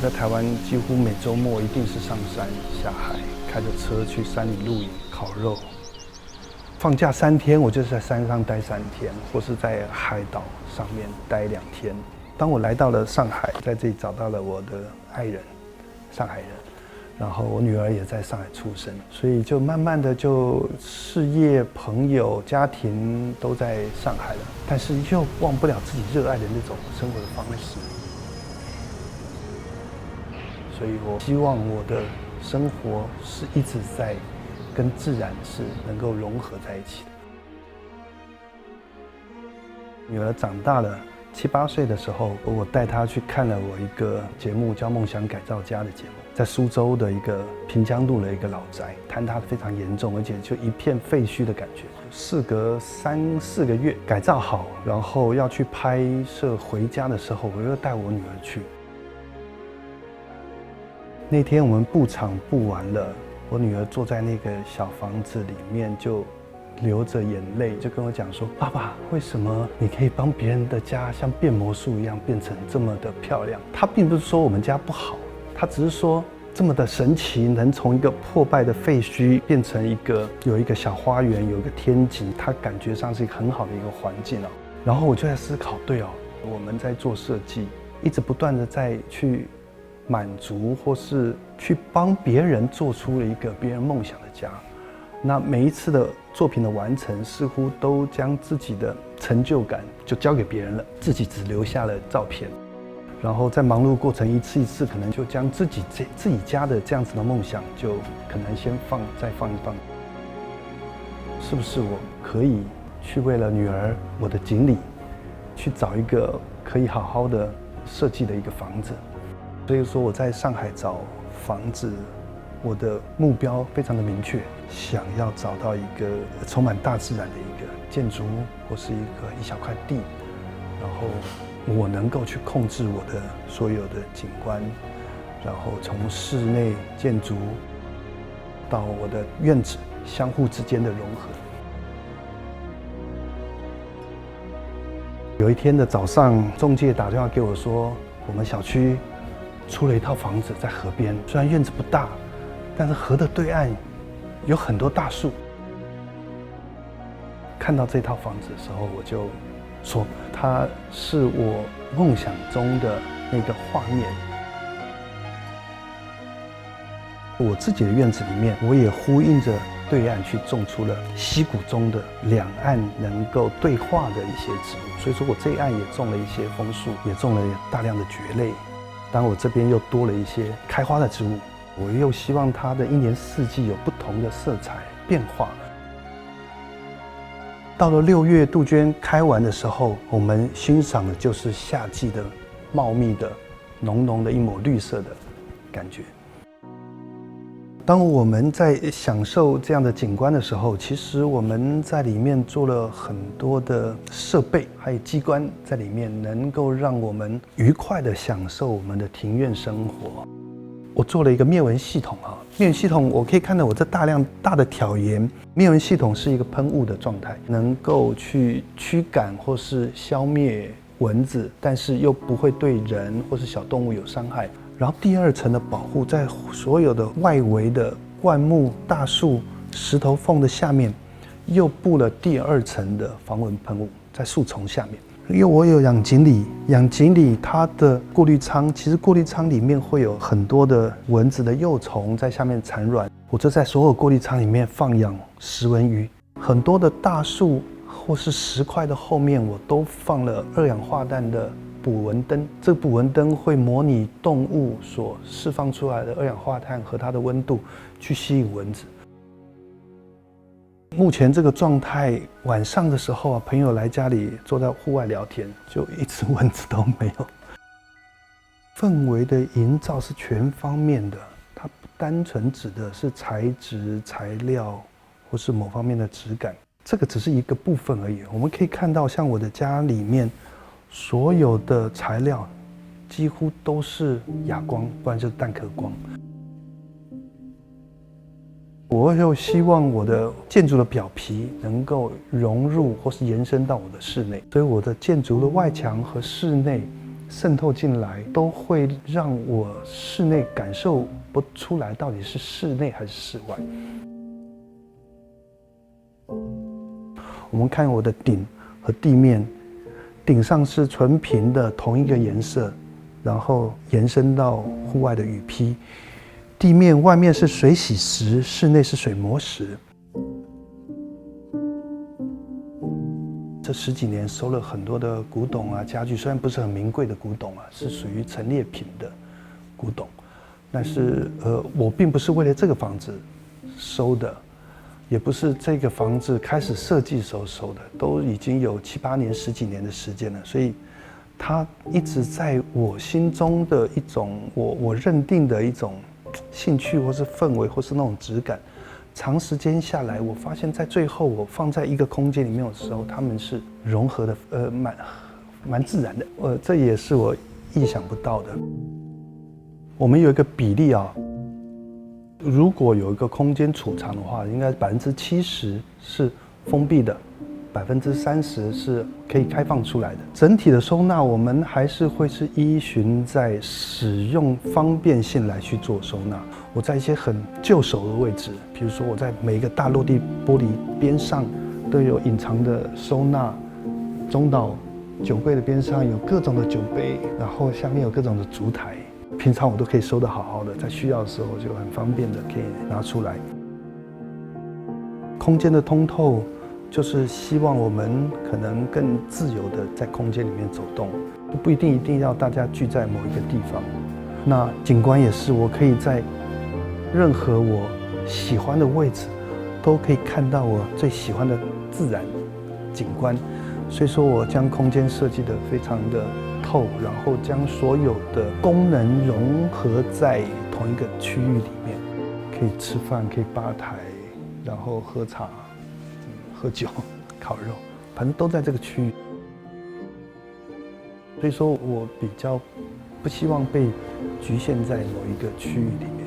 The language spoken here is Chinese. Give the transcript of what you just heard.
在台湾几乎每周末一定是上山下海，开着车去山里露营、烤肉。放假3天，我就是在山上待3天，或是在海岛上面待2天。当我来到了上海，在这里找到了我的爱人，上海人，然后我女儿也在上海出生，所以就慢慢的就事业、朋友、家庭都在上海了，但是又忘不了自己热爱的那种生活的方式。所以我希望我的生活是一直在跟自然是能够融合在一起的。女儿长大了，7、8岁的时候，我带她去看了我一个节目叫《梦想改造家》的节目，在苏州的一个平江路的一个老宅，坍塌非常严重，而且就一片废墟的感觉。事隔3、4个月改造好，然后要去拍摄回家的时候，我又带我女儿去。那天我们布场布完了，我女儿坐在那个小房子里面就流着眼泪，就跟我讲说：“爸爸，为什么你可以帮别人的家像变魔术一样变成这么的漂亮？”她并不是说我们家不好，她只是说这么的神奇，能从一个破败的废墟变成有一个小花园，有一个天井，她感觉上是一个很好的一个环境哦。然后我就在思考，对哦，我们在做设计，一直不断的在去满足或是去帮别人做出了一个别人梦想的家。那每一次的作品的完成，似乎都将自己的成就感就交给别人了，自己只留下了照片。然后在忙碌过程一次一次，可能就将自己家的这样子的梦想，就可能先再放一放。是不是我可以去为了女儿，我的锦鲤，去找一个可以好好的设计的一个房子？所以说我在上海找房子，我的目标非常的明确，想要找到一个充满大自然的一个建筑物，或是一小块地，然后我能够去控制我的所有的景观，然后从室内建筑到我的院子相互之间的融合。有一天的早上，中介打电话给我说，我们小区出了一套房子在河边，虽然院子不大，但是河的对岸有很多大树。看到这套房子的时候，我就说它是我梦想中的那个画面。我自己的院子里面，我也呼应着对岸去种出了溪谷中的两岸能够对话的一些植物，所以说我这一岸也种了一些枫树，也种了大量的蕨类。当我这边又多了一些开花的植物，我又希望它的1年4季有不同的色彩变化。到了6月杜鹃开完的时候，我们欣赏的就是夏季的茂密的浓浓的一抹绿色的感觉。当我们在享受这样的景观的时候，其实我们在里面做了很多的设备，还有机关在里面，能够让我们愉快地享受我们的庭院生活。我做了一个灭蚊系统啊，灭蚊系统我可以看到我这大的挑檐，灭蚊系统是一个喷雾的状态，能够去驱赶或是消灭蚊子，但是又不会对人或是小动物有伤害。然后第2层的保护，在所有的外围的灌木、大树、石头缝的下面，又布了第2层的防蚊喷雾，在树丛下面。因为我有养锦鲤，它的过滤仓，其实过滤仓里面会有很多的蚊子的幼虫在下面产卵，我就在所有过滤仓里面放养食蚊鱼。很多的大树或是石块的后面，我都放了2氧化氮的捕蚊灯，这个捕蚊灯会模拟动物所释放出来的2氧化碳和它的温度，去吸引蚊子。目前这个状态，晚上的时候啊，朋友来家里坐在户外聊天，就一只蚊子都没有。氛围的营造是全方面的，它不单纯指的是材质、材料或是某方面的质感，这个只是一个部分而已。我们可以看到，像我的家里面，所有的材料几乎都是哑光，不然就是蛋壳光。我又希望我的建筑的表皮能够融入或是延伸到我的室内，所以我的建筑的外墙和室内渗透进来，都会让我室内感受不出来到底是室内还是室外。我们看我的顶和地面，顶上是纯平的同一个颜色，然后延伸到户外的雨披，地面外面是水洗石，室内是水磨石。这10几年收了很多的古董啊、家具，虽然不是很名贵的古董啊，是属于陈列品的古董，但是我并不是为了这个房子收的，也不是这个房子开始设计时候收的，都已经有7、8年、10几年的时间了，所以它一直在我心中的一种我认定的一种兴趣，或是氛围，或是那种质感。长时间下来，我发现在最后我放在一个空间里面的时候，它们是融合的，蛮自然的。这也是我意想不到的。我们有一个比例啊，如果有一个空间储藏的话，应该70%是封闭的，30%是可以开放出来的。整体的收纳，我们还是会是依循在使用方便性来去做收纳。我在一些很就手的位置，比如说我在每一个大落地玻璃边上都有隐藏的收纳，中岛酒柜的边上有各种的酒杯，然后下面有各种的烛台，平常我都可以收得好好的，在需要的时候就很方便的可以拿出来。空间的通透，就是希望我们可能更自由的在空间里面走动，不一定要大家聚在某一个地方。那景观也是，我可以在任何我喜欢的位置，都可以看到我最喜欢的自然景观。所以说我将空间设计得非常的透，然后将所有的功能融合在同一个区域里面，可以吃饭，可以吧台，然后喝茶、喝酒、烤肉，反正都在这个区域。所以说我比较不希望被局限在某一个区域里面。